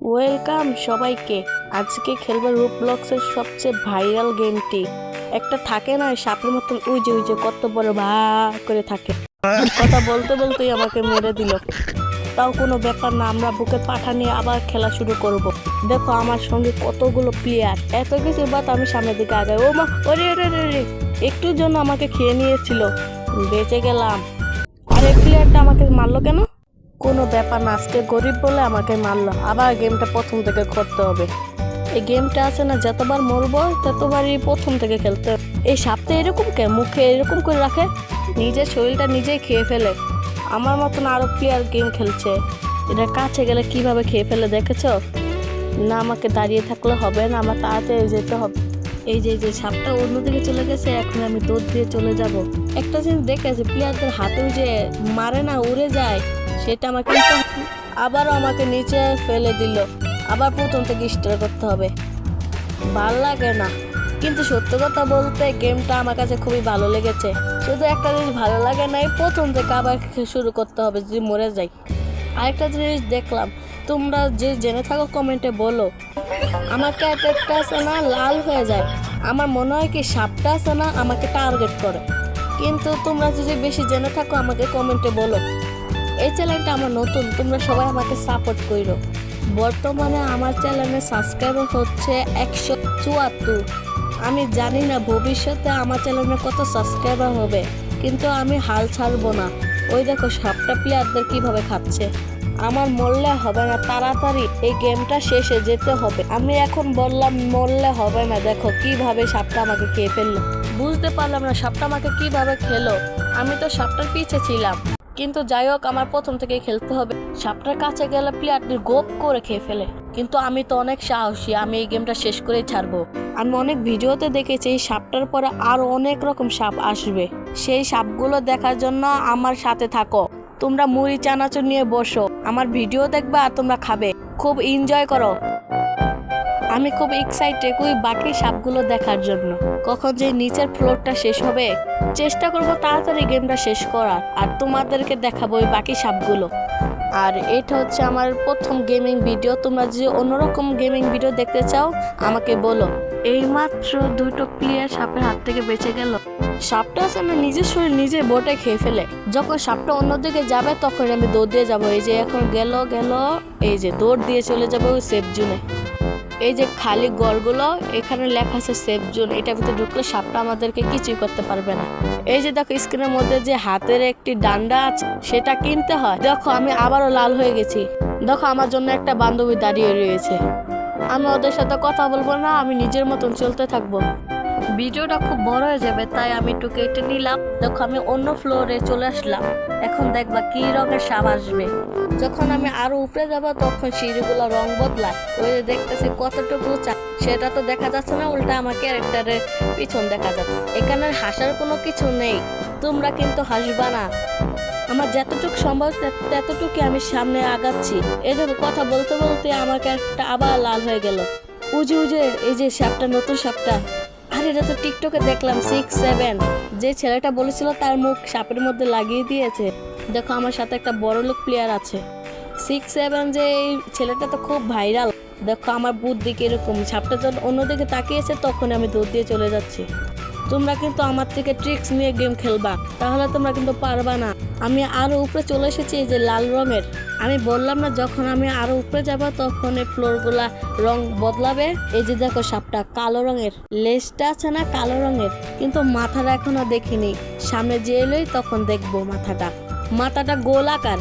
Welcome সবাইকে। আজকে খেলবো রোবলক্সের সবচেয়ে ভাইরাল গেমটি। একটা থাকে না সাপের মতন উজে কত বড় ভা করে থাকে, কথা বলতে বলতেই আমাকে মেরে দিল। তাও কোনো ব্যাপার না, আমরা বুকে পাঠা নিয়ে আবার খেলা শুরু করব। দেখো আমার সঙ্গে কতগুলো প্লেয়ার, এত কিছুর বাদ আমি সামনের দিকে আগাই। ও মা, ওরে রে রে রে, একটুর জন্য আমাকে খেয়ে নিয়েছিল, বেঁচে গেলাম। আর এই প্লেয়ারটা আমাকে মারলো কেন? কোনো ব্যাপার না, আজকে গরিব বলে আমাকে মারলো। আবার গেমটা প্রথম থেকে করতে হবে। এই গেমটা আছে না, যতবার মরবো ততবারই প্রথম থেকে খেলতে হবে। এই সাপটা এরকম কে মুখে এরকম করে রাখে, নিজের শরীরটা নিজেই খেয়ে ফেলে। আমার মতন আরো প্লেয়ার গেম খেলছে, এটা কাছে গেলে কিভাবে খেয়ে ফেলে দেখেছো? না আমাকে দাঁড়িয়ে থাকলে হবে না, আমার তাড়াতাড়ি যেতে হবে। এই যে সাপটা অন্যদিকে চলে গেছে, এখন আমি দৌড় দিয়ে চলে যাব। একটা জিনিস দেখেছি, প্লেয়ারদের হাতেও যে মারে না, উড়ে যায়, সেটা আমাকে আবারও আমাকে নিচে ফেলে দিল। আবার প্রথম থেকে স্টার্ট করতে হবে, ভাল লাগে না। কিন্তু সত্য কথা বলতে গেমটা আমার কাছে খুবই ভালো লেগেছে। শুধু একটা জিনিস ভালো লাগে না, এই প্রথম থেকে আবার শুরু করতে হবে যদি মরে যাই। আরেকটা জিনিস দেখলাম, তোমরা যে জেনে থাকো কমেন্টে বলো। আমার ক্যারেক্টারটা আছে না লাল হয়ে যায়, আমার মনে হয় কি সাপটা আছে না আমাকে টার্গেট করে। কিন্তু তোমরা যদি বেশি জেনে থাকো আমাকে কমেন্টে বলো। এই চ্যানেলটা আমার নতুন, তোমরা সবাই আমাকে সাপোর্ট করো। বর্তমানে আমার চ্যানেলে সাবস্ক্রাইবার হচ্ছে 174। আমি জানি না ভবিষ্যতে আমার চ্যানেলে কত সাবস্ক্রাইবার হবে, কিন্তু আমি হাল ছাড়বো না। ওই দেখো সাপটা প্লেয়ারদের কিভাবে খাচ্ছে। আমার মরলে হবে না, তাড়াতাড়ি এই গেমটা শেষে যেতে হবে। আমি এখন বললাম মরলে হবে না, দেখো কিভাবে সাপটা আমাকে খেয়ে ফেললো। বুঝতে পারলাম না সাপটা আমাকে কিভাবে খেলো। আমি তো সাপটার পিছে ছিলাম, কিন্তু যাই হোক আমার প্রথম থেকেই খেলতে হবে। সাপটার কাছে গেলে প্লেয়ারদের গোপ করে খেয়ে ফেলে, কিন্তু আমি তো অনেক সাহসী, আমি এই গেমটা শেষ করেই ছাড়বো। আমি অনেক ভিডিওতে দেখেছি এই সাপটার পরে আরো অনেক রকম সাপ আসবে। সেই সাপগুলো দেখার জন্য আমার সাথে থাকো। তোমরা মুড়ি চানাচুর নিয়ে বসো, আমার ভিডিও দেখবা আর তোমরা খাবে, খুব এনজয় করো। আমি খুব এক্সাইটেড ওই বাকি সাপগুলো দেখার জন্য। কখন যে নিচের ফ্লোরটা শেষ হবে, চেষ্টা করব তাড়াতাড়ি গেমটা শেষ করার, আর তোমাদেরকে দেখাবো ওই বাকি সাপগুলো। আর এটা হচ্ছে আমার প্রথম গেমিং ভিডিও। তোমরা যদি অন্যরকম গেমিং ভিডিও দেখতে চাও আমাকে বলো। এইমাত্র দুটো প্লেয়ার সাপের হাত থেকে বেঁচে গেল। সাপটা আছে না নিজের শরীর নিজে বোটে খেয়ে ফেলে। যখন সাপটা অন্যদিকে যাবে তখন আমি দৌড় দিয়ে যাবো। এই যে এখন গেল, এই যে দৌড় দিয়ে চলে যাবো ওই সেফ জোনে। এই যে খালি ঘরগুলো, এখানে লেখা আছে সেফ জোন, এটার ভিতরে ঢুকলে সাপটা আমাদেরকে কিছুই করতে পারবে না। এই যে দেখো স্ক্রিনের মধ্যে যে হাতের একটি ডান্ডা আছে, সেটা কিনতে হয়। দেখো আমি আবারও লাল হয়ে গেছি। দেখো আমার জন্য একটা বান্ধবী দাঁড়িয়ে রয়েছে। আমি ওদের সাথে কথা বলবো না, আমি নিজের মতন চলতে থাকবো। ভিডিওটা খুব বড় হয়ে যাবে, তাই আমি একটু কেটে নিলাম। দেখো আমি অন্য ফ্লোরে চলে আসলাম। এখন দেখবা কি রঙের সাপ আসবে। যখন আমি আরো উপরে যাব তখন সিঁড়িগুলো রং বদলায়। ওই যে দেখতেছি কতটুকু সেটা তো দেখা যাচ্ছে না, উল্টা আমার ক্যারেক্টারের পিছন দেখা যাচ্ছে। এখানে হাসার কোনো কিছু নেই, তোমরা কিন্তু হাসবা না। আমার যতটুকু সম্ভব ততটুকু আমি সামনে আগাচ্ছি। এই দেখো কথা বলতে বলতে আমার ক্যারেক্টারটা আবার লাল হয়ে গেল। উজে এই যে সাপটা, নতুন সাপটা। আর এটা তো টিকটকে দেখলাম 6-7, যে ছেলেটা বলেছিল তার মুখ সাপের মধ্যে লাগিয়ে দিয়েছে। দেখো আমার সাথে একটা বড় লোক প্লেয়ার আছে 6-7, যে এই ছেলেটা তো খুব ভাইরাল। দেখো আমার বুদ্ধি কিরকম, সাপটা যখন অন্যদিকে তাকিয়েছে তখন আমি দৌড় দিয়ে চলে যাচ্ছি। তোমরা কিন্তু আমার থেকে ট্রিক্স নিয়ে গেম খেলবা, তাহলে তোমরা কিন্তু পারবা না। আমি আরো উপরে চলে এসেছি, এই যে লাল রঙের। আমি বললাম না যখন আমি আরো উপরে যাব তখন এই ফ্লোর গুলা রং বদলাবে। এই যে দেখো সাপটা কালো রঙের, লেজটা আছে না কালো রঙের, কিন্তু মাথাটা এখনো দেখিনি। সামনে যে এলোই তখন দেখবো মাথাটা গোল আকার।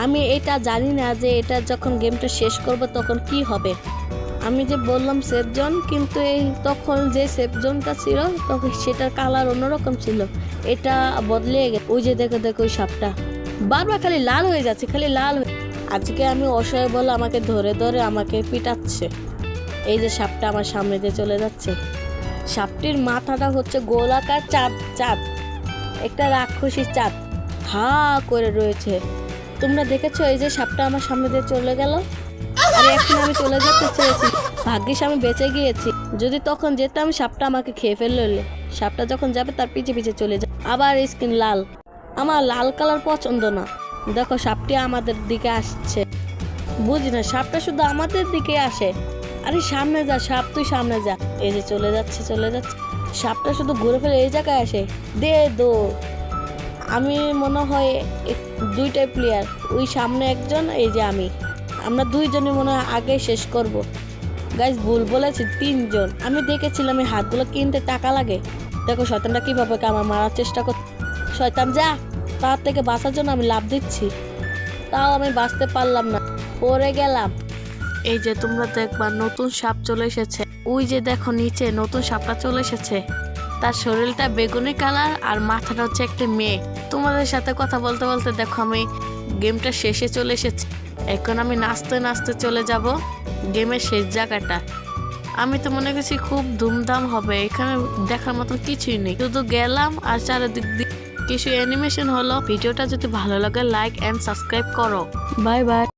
আমি এটা জানি না যে এটা যখন গেমটা শেষ করব তখন কি হবে। আমি যে বললাম সেফ জোন, কিন্তু এই তখন যে সেফ জোনটা ছিল তখন সেটার কালার অন্যরকম ছিল, এটা বদলে গেছে। ওই যে দেখো ওই সাপটা বারবার খালি লাল হয়ে যাচ্ছে, খালি লাল। আজকে আমি অসহায় বলে আমাকে ধরে ধরে আমাকে পিটাচ্ছে। এই যে সাপটা আমার সামনে দিয়ে চলে যাচ্ছে। সাপটির মাথাটা হচ্ছে গোলাকার চাঁদ, একটা রাক্ষসী চাঁদ হা করে রয়েছে। তোমরা দেখেছো এই যে সাপটা আমার সামনে দিয়ে চলে গেল। আর এখন আমি চলে যেতে চেয়েছি, ভাগ্যিস আমি বেঁচে গিয়েছি। যদি তখন যেতাম সাপটা আমাকে খেয়ে ফেললে। সাপটা যখন যাবে তার পিছে পিছে চলে যায়। আবার স্কিন লাল, আমার লাল কালার পছন্দ না। দেখো সাপটি আমাদের দিকে আসছে। বুঝি না, সাপটা শুধু আমাদের দিকে আসে। আরে সামনে যা সাপ, তুই সামনে যা। এই যে চলে যাচ্ছে চলে যাচ্ছে, সাপটা শুধু ঘুরে ফিরে এই জায়গায় আসে। দে দৌড়। আমি মনে হয় দুইটাই প্লেয়ার, ওই সামনে একজন, এই যে আমি, আমরা দুইজনই মনে হয় আগে শেষ করব। গাইস ভুল বলেছি, তিনজন। আমি দেখেছিলাম এই হাতগুলো কিনতে টাকা লাগে। দেখো শয়তানটা কিভাবে আমার মারার চেষ্টা কর। শয়তান যা, তার থেকে বাঁচার জন্য আমি লাভ দিচ্ছি, তাও আমি বাঁচতে পারলাম না, পড়ে গেলাম। এই যে তোমরা দেখবা নতুন সাপ চলে এসেছে। ওই যে দেখো নিচে নতুন সাপটা চলে এসেছে। তার শরীরটা বেগুনি কালার আর মাথাটা হচ্ছে একটা মেয়ে। তোমাদের সাথে কথা বলতে বলতে দেখো আমি গেমটা শেষে চলে এসেছি। এখন আমি নাচতে নাচতে চলে যাব গেমের শেষ জায়গাটা। আমি তো মনে করছি খুব ধুমধাম হবে, এখানে দেখার মতন কিছুই নেই, শুধু গেলাম আর চারিদিক দিক কিছু অ্যানিমেশন হলো। ভিডিওটা যদি ভালো লাগে লাইক এন্ড সাবস্ক্রাইব করো। Bye bye.